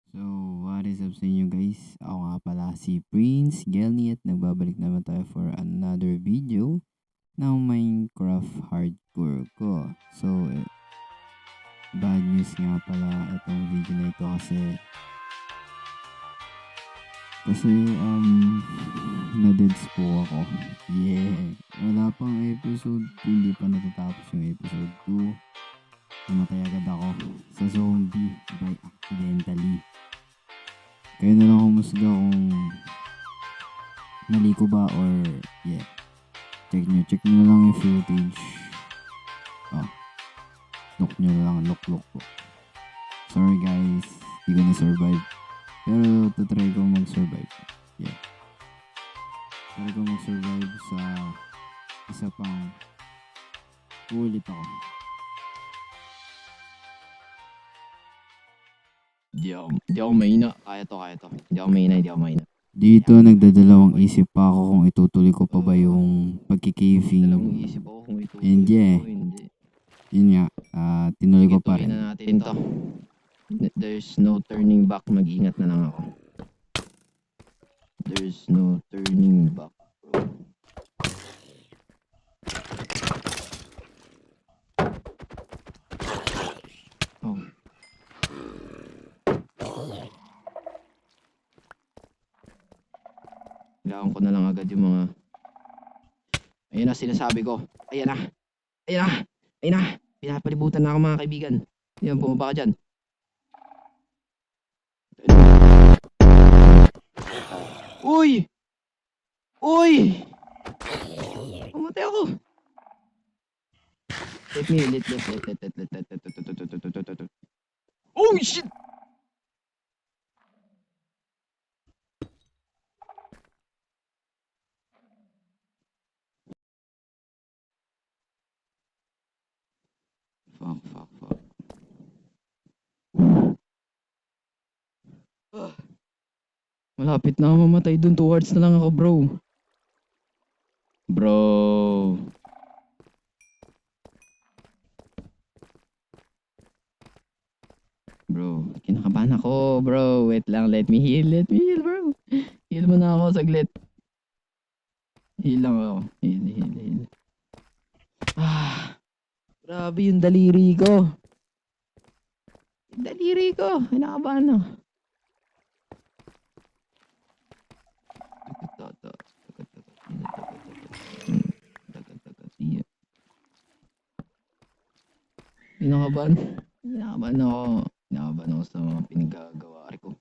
So, what is up sa inyo guys? Ako nga pala si Prince Gelni at nagbabalik naman tayo for another video ng Minecraft Hardcore ko. So, bad news nga pala itong video na ito kasi na-deads po ako. Yeah! Wala pang episode 2, hindi pa natatapos yung episode 2. Namatay agad ako sa zombie by accidentally. Kayo na lang humusga kung mali ko ba or yeah. Check nyo na lang yung footage. Look nyo na lang, look po. Sorry guys, di ko na-survive. Pero tatry ko mag-survive. Yeah. Try ko mag-survive sa isa pang ulit ako. Di ako mahina. Kaya to. Di ako mahina. Dito nagdadalawang isip pa ako kung itutuloy ko pa ba yung pagkikaving. Dalawang isip ako kung itutuloy And yeah, ko, hindi. yun nga, tinuloy ko pa Tuloy rin. na natin to. There's no turning back. Mag-ingat na lang ako. There's no turning back, bro. Oh. Kailangan ko na lang agad yung mga... Ayan na, sinasabi ko. Ayan na. Pinapalibutan na ako, mga kaibigan. Yan, bumaba ka dyan. Uy! Pumatay ako. Let. Oh, shit! Fuck. Malapit na ako mamatay dun. 2 hearts na lang ako, bro. Bro, kinakabahan ako, bro. Wait lang, let me heal, bro. Heal mo na ako saglit. Heal lang ako. Heal. Grabe yung daliri ko. Kinakabahan na. Kinakabahan ako sa mga pinagagawa ko.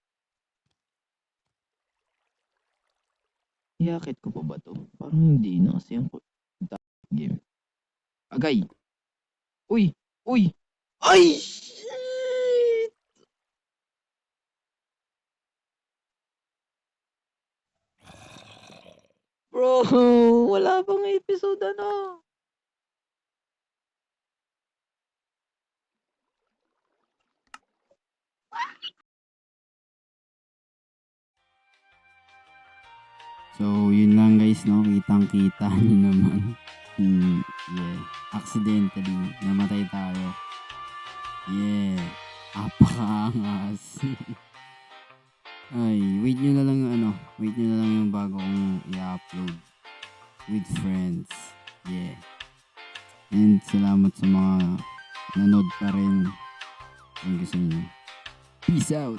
Iakit ko pa ba to? Parang hindi na kasi yung game. Agay! Uy! Ay! Shit! Bro, wala pang episode ano. So, yun lang guys, no? Kitang-kita nyo naman. Yeah. Accidentally, namatay tayo. Yeah. Apakaangas. Ay, wait nyo na lang yung bago kong i-upload with friends. Yeah. And salamat sa mga nanood pa rin. Thank you sa inyo. Peace out.